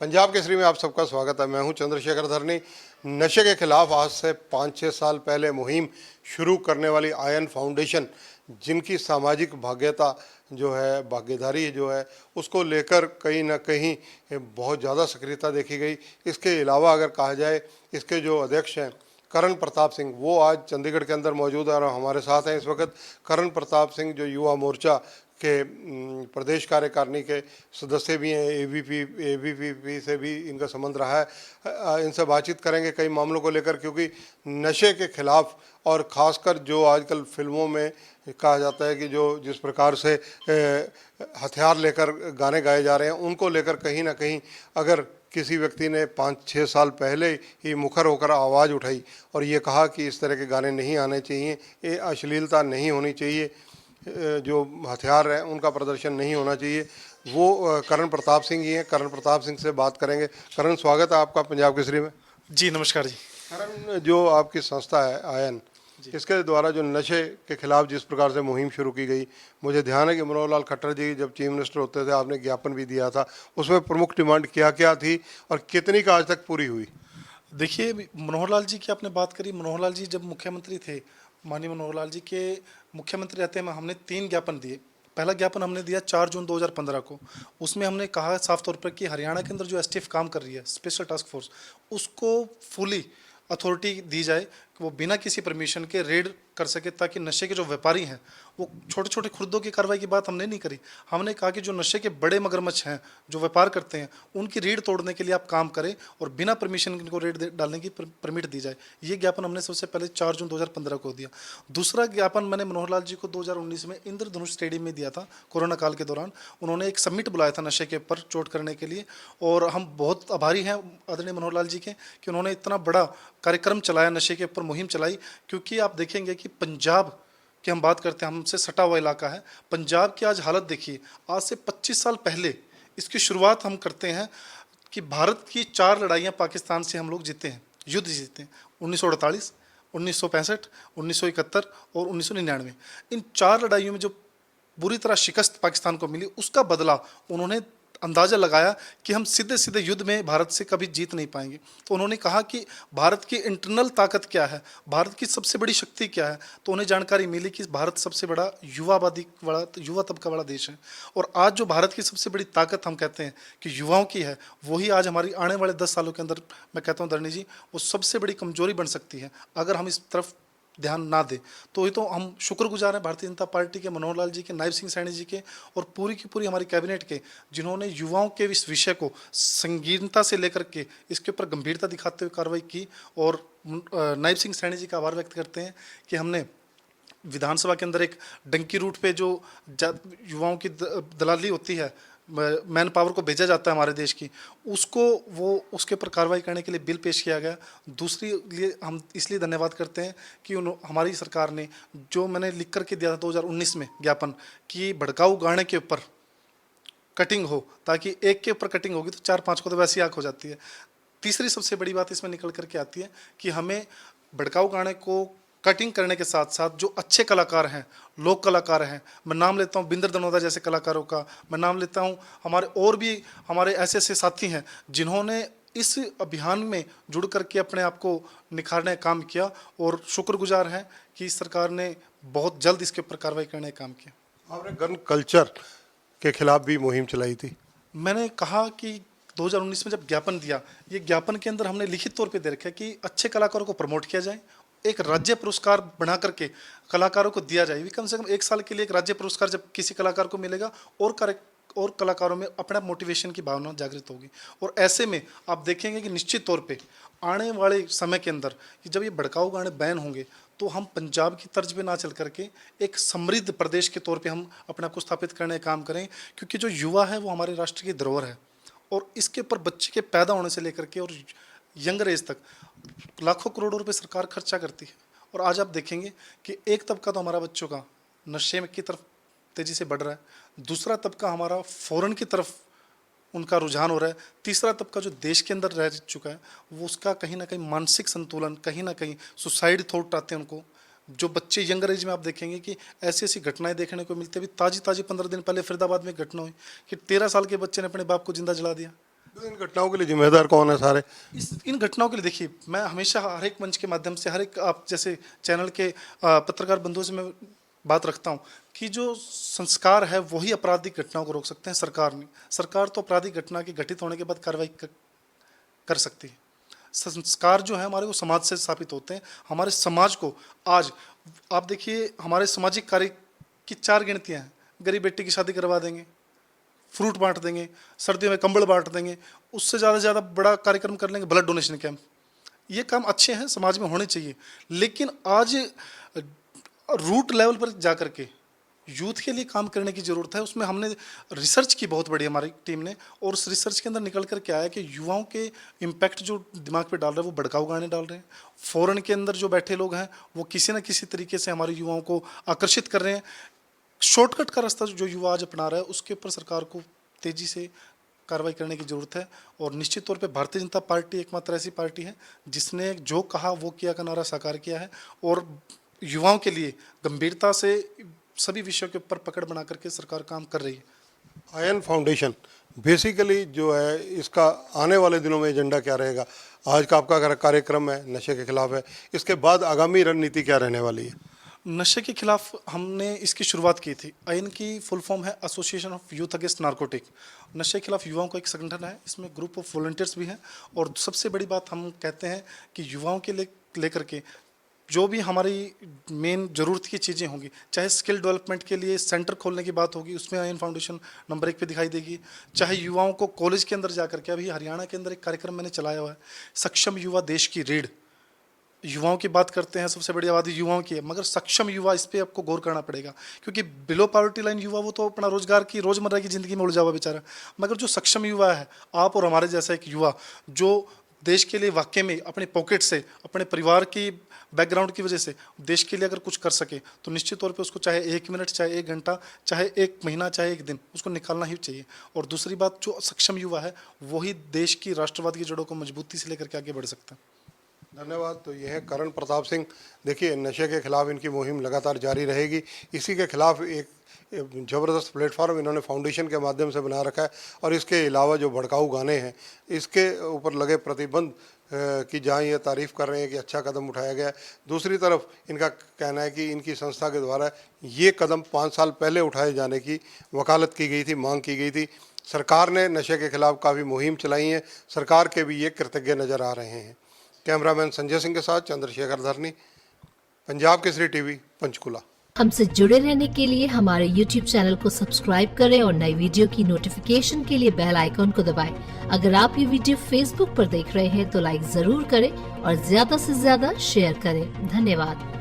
पंजाब केसरी में आप सबका स्वागत है। मैं हूं चंद्रशेखर धरनी। नशे के खिलाफ आज से 5-6 साल पहले मुहिम शुरू करने वाली आयन फाउंडेशन, जिनकी सामाजिक भागीदारी जो है उसको लेकर कहीं ना कहीं बहुत ज़्यादा सक्रियता देखी गई। इसके अलावा अगर कहा जाए, इसके जो अध्यक्ष हैं करण प्रताप सिंह, वो आज चंडीगढ़ के अंदर मौजूद है और हमारे साथ हैं इस वक्त। करण प्रताप सिंह जो युवा मोर्चा के प्रदेश कार्यकारिणी के सदस्य भी हैं, एबीवीपी से भी इनका संबंध रहा है। इनसे बातचीत करेंगे कई मामलों को लेकर, क्योंकि नशे के खिलाफ और ख़ासकर जो आजकल फिल्मों में कहा जाता है कि जो जिस प्रकार से हथियार लेकर गाने गाए जा रहे हैं, उनको लेकर कहीं ना कहीं अगर किसी व्यक्ति ने 5-6 साल पहले ही मुखर होकर आवाज़ उठाई और ये कहा कि इस तरह के गाने नहीं आने चाहिए, ये अश्लीलता नहीं होनी चाहिए, जो हथियार हैं उनका प्रदर्शन नहीं होना चाहिए, वो करण प्रताप सिंह ही हैं। करण प्रताप सिंह से बात करेंगे। करण, स्वागत है आपका पंजाब केसरी में। जी नमस्कार जी। करण, जो आपकी संस्था है आयन, इसके द्वारा जो नशे के खिलाफ जिस प्रकार से मुहिम शुरू की गई, मुझे ध्यान है कि मनोहर लाल खट्टर जी जब चीफ मिनिस्टर होते थे आपने ज्ञापन भी दिया था। उसमें प्रमुख डिमांड क्या क्या थी और कितनी का आज तक पूरी हुई? देखिए, मनोहर लाल जी की आपने बात करी। मनोहर लाल जी जब मुख्यमंत्री थे, माननीय मनोहर लाल जी के मुख्यमंत्री रहते में हमने 3 ज्ञापन दिए। पहला ज्ञापन हमने दिया 4 जून 2015 को। उसमें हमने कहा साफ तौर पर कि हरियाणा के अंदर जो एसटीएफ काम कर रही है, स्पेशल टास्क फोर्स, उसको फुली अथॉरिटी दी जाए कि वो बिना किसी परमिशन के रेड कर सके, ताकि नशे के जो व्यापारी हैं, वो छोटे छोटे खुर्दों की कार्रवाई की बात हमने नहीं करी। हमने कहा कि जो नशे के बड़े मगरमच्छ हैं, जो व्यापार करते हैं, उनकी रीढ़ तोड़ने के लिए आप काम करें और बिना परमिशन इनको रेड डालने की परमिट दी जाए। ये ज्ञापन हमने सबसे पहले 4 जून 2015 को दिया। दूसरा ज्ञापन मैंने मनोहर लाल जी को 2019 में इंद्रधनुष स्टेडियम में दिया था, कोरोना काल के दौरान। उन्होंने एक समिट बुलाया था नशे के ऊपर चोट करने के लिए, और हम बहुत आभारी हैं आदरणीय मनोहर लाल जी के कि उन्होंने इतना बड़ा कार्यक्रम चलाया, नशे के ऊपर मुहिम चलाई। क्योंकि आप देखेंगे कि पंजाब की हम बात करते हैं, हमसे सटा हुआ इलाका है। पंजाब की आज हालत देखिए। आज से 25 साल पहले इसकी शुरुआत हम करते हैं कि भारत की 4 लड़ाइयाँ पाकिस्तान से हम लोग जीते हैं, युद्ध जीते हैं। 1948, 1965, 1971 और 1999। इन 4 लड़ाइयों में जो बुरी तरह शिकस्त पाकिस्तान को मिली, उसका बदला उन्होंने अंदाज़ा लगाया कि हम सीधे सीधे युद्ध में भारत से कभी जीत नहीं पाएंगे। तो उन्होंने कहा कि भारत की इंटरनल ताकत क्या है, भारत की सबसे बड़ी शक्ति क्या है। तो उन्हें जानकारी मिली कि भारत सबसे बड़ा युवा तबका वाला देश है। और आज जो भारत की सबसे बड़ी ताकत हम कहते हैं कि युवाओं की है, वही आज हमारी आने वाले 10 सालों के अंदर, मैं कहता हूँ धरणी जी, वो सबसे बड़ी कमजोरी बन सकती है अगर हम इस तरफ ध्यान ना दे। तो ये तो हम शुक्रगुजार हैं भारतीय जनता पार्टी के, मनोहर लाल जी के, नायब सिंह सैनी जी के और पूरी की पूरी हमारी कैबिनेट के, जिन्होंने युवाओं के इस विषय को संगीनता से लेकर के इसके ऊपर गंभीरता दिखाते हुए कार्रवाई की। और नायब सिंह सैनी जी का आभार व्यक्त करते हैं कि हमने विधानसभा के अंदर एक डंकी रूट पे जो युवाओं की दलाली होती है, मैन पावर को भेजा जाता है हमारे देश की, उसको वो उसके ऊपर कार्रवाई करने के लिए बिल पेश किया गया। दूसरी लिए हम इसलिए धन्यवाद करते हैं कि हमारी सरकार ने, जो मैंने लिख करके दिया था 2019 में ज्ञापन, कि भड़काऊ गाने के ऊपर कटिंग हो, ताकि एक के ऊपर कटिंग होगी तो 4-5 को तो वैसी आँख हो जाती है। तीसरी सबसे बड़ी बात इसमें निकल करके आती है कि हमें भड़काऊ गाने को कटिंग करने के साथ साथ जो अच्छे कलाकार हैं, लोक कलाकार हैं, मैं नाम लेता हूँ बिंदर दनोदा जैसे कलाकारों का, मैं नाम लेता हूँ हमारे और भी हमारे ऐसे ऐसे साथी हैं जिन्होंने इस अभियान में जुड़ करके अपने आप को निखारने का काम किया, और शुक्रगुजार हैं कि सरकार ने बहुत जल्द इसके ऊपर कार्रवाई करने का काम किया। आपने गन कल्चर के खिलाफ भी मुहिम चलाई थी। मैंने कहा कि 2019 में जब ज्ञापन दिया, ये ज्ञापन के अंदर हमने लिखित तौर पे दे रखा है कि अच्छे कलाकारों को प्रमोट किया जाए, एक राज्य पुरस्कार बना करके कलाकारों को दिया जाए। कम से कम 1 साल के लिए एक राज्य पुरस्कार जब किसी कलाकार को मिलेगा, और कलाकारों में अपना मोटिवेशन की भावना जागृत होगी। और ऐसे में आप देखेंगे कि निश्चित तौर पे आने वाले समय के अंदर जब ये भड़काऊ गाने बैन होंगे, तो हम पंजाब की तर्ज पे ना चल करके एक समृद्ध प्रदेश के तौर पे हम अपने आप को स्थापित करने का काम करें। क्योंकि जो युवा है वो हमारे राष्ट्र की धरोहर है, और इसके ऊपर बच्चे के पैदा होने से लेकर के और यंगर एज तक लाखों करोड़ों रुपए सरकार खर्चा करती है। और आज आप देखेंगे कि एक तबका तो हमारा बच्चों का नशे की तरफ तेज़ी से बढ़ रहा है, दूसरा तबका हमारा फ़ौरन की तरफ उनका रुझान हो रहा है, तीसरा तबका जो देश के अंदर रह चुका है, वो उसका कहीं ना कहीं मानसिक संतुलन, कहीं ना कहीं सुसाइड थॉट आते हैं उनको। जो बच्चे यंगर एज में आप देखेंगे कि ऐसी ऐसी घटनाएं देखने को मिलती है। अभी ताज़ी 15 दिन पहले फरीदाबाद में घटना हुई कि 13 साल के बच्चे ने अपने बाप को जिंदा जला दिया। तो इन घटनाओं के लिए जिम्मेदार कौन है सारे? इन घटनाओं के लिए देखिए, मैं हमेशा हर एक मंच के माध्यम से, हर एक आप जैसे चैनल के पत्रकार बंधुओं से मैं बात रखता हूं कि जो संस्कार है वही आपराधिक घटनाओं को रोक सकते हैं, सरकार नहीं। सरकार तो आपराधिक घटना के घटित होने के बाद कार्रवाई कर सकती है। संस्कार जो है हमारे वो समाज से स्थापित होते हैं। हमारे समाज को आज आप देखिए, हमारे सामाजिक कार्य की 4 गिनतियां हैं। गरीब बेटी की शादी करवा देंगे, फ्रूट बांट देंगे, सर्दियों में कंबल बांट देंगे, उससे ज़्यादा बड़ा कार्यक्रम कर लेंगे, ब्लड डोनेशन कैंप। ये काम अच्छे हैं, समाज में होने चाहिए, लेकिन आज रूट लेवल पर जा कर के यूथ के लिए काम करने की ज़रूरत है। उसमें हमने रिसर्च की बहुत बड़ी हमारी टीम ने, और उस रिसर्च के अंदर निकल कर के आया कि युवाओं के इम्पैक्ट जो दिमाग पे डाल रहे हैं वो भड़काऊ गाने डाल रहे हैं। फॉरेन के अंदर जो बैठे लोग हैं वो किसी न किसी तरीके से हमारे युवाओं को आकर्षित कर रहे हैं। शॉर्टकट का रास्ता जो युवा आज अपना रहा है उसके ऊपर सरकार को तेज़ी से कार्रवाई करने की ज़रूरत है। और निश्चित तौर पे भारतीय जनता पार्टी एकमात्र ऐसी पार्टी है जिसने जो कहा वो किया का नारा साकार किया है, और युवाओं के लिए गंभीरता से सभी विषयों के ऊपर पकड़ बना करके सरकार काम कर रही है। आयन फाउंडेशन बेसिकली जो है, इसका आने वाले दिनों में एजेंडा क्या रहेगा? आज का आपका कार्यक्रम है नशे के खिलाफ है, इसके बाद आगामी रणनीति क्या रहने वाली है? नशे के खिलाफ हमने इसकी शुरुआत की थी। आयन की फुल फॉर्म है association of youth against narcotic. नशे के खिलाफ युवाओं का एक संगठन है, इसमें ग्रुप ऑफ वॉलंटियर्स भी हैं। और सबसे बड़ी बात हम कहते हैं कि युवाओं के लेकर के जो भी हमारी मेन ज़रूरत की चीज़ें होंगी, चाहे स्किल डेवलपमेंट के लिए सेंटर खोलने की बात होगी, उसमें आयन फाउंडेशन नंबर 1 पे दिखाई देगी। चाहे युवाओं को कॉलेज के अंदर जाकर के, अभी हरियाणा के अंदर एक कार्यक्रम मैंने चलाया हुआ है, सक्षम युवा देश की रीढ़। युवाओं की बात करते हैं, सबसे बड़ी आबादी युवाओं की है, मगर सक्षम युवा, इस पर आपको गौर करना पड़ेगा, क्योंकि बिलो पॉवर्टी लाइन युवा वो तो अपना रोजगार की रोज़मर्रा की ज़िंदगी में उलझा हुआ बेचारा। मगर जो सक्षम युवा है, आप और हमारे जैसा एक युवा जो देश के लिए वाकई में अपने पॉकेट से, अपने परिवार की बैकग्राउंड की वजह से देश के लिए अगर कुछ कर सके, तो निश्चित तौर पे उसको चाहे 1 मिनट, चाहे 1 घंटा, चाहे 1 महीना, चाहे 1 दिन, उसको निकालना ही चाहिए। और दूसरी बात, जो सक्षम युवा है वही देश की राष्ट्रवाद की जड़ों को मजबूती से लेकर के आगे बढ़ सकता है। धन्यवाद। तो ये है करण प्रताप सिंह। देखिए, नशे के खिलाफ इनकी मुहिम लगातार जारी रहेगी। इसी के खिलाफ एक ज़बरदस्त प्लेटफॉर्म इन्होंने फाउंडेशन के माध्यम से बना रखा है, और इसके अलावा जो भड़काऊ गाने हैं इसके ऊपर लगे प्रतिबंध की जहाँ ये तारीफ़ कर रहे हैं कि अच्छा कदम उठाया गया है। दूसरी तरफ इनका कहना है कि इनकी संस्था के द्वारा ये कदम 5 साल पहले उठाए जाने की वकालत की गई थी, मांग की गई थी। सरकार ने नशे के खिलाफ काफ़ी मुहिम चलाई है, सरकार के भी ये कृतज्ञ नज़र आ रहे हैं। कैमरामैन संजय सिंह के साथ चंद्रशेखर धरनी, पंजाब केसरी टीवी, पंचकुला। हमसे जुड़े रहने के लिए हमारे YouTube चैनल को सब्सक्राइब करें और नई वीडियो की नोटिफिकेशन के लिए बेल आइकॉन को दबाएं। अगर आप ये वीडियो Facebook पर देख रहे हैं तो लाइक जरूर करें और ज्यादा से ज्यादा शेयर करें। धन्यवाद।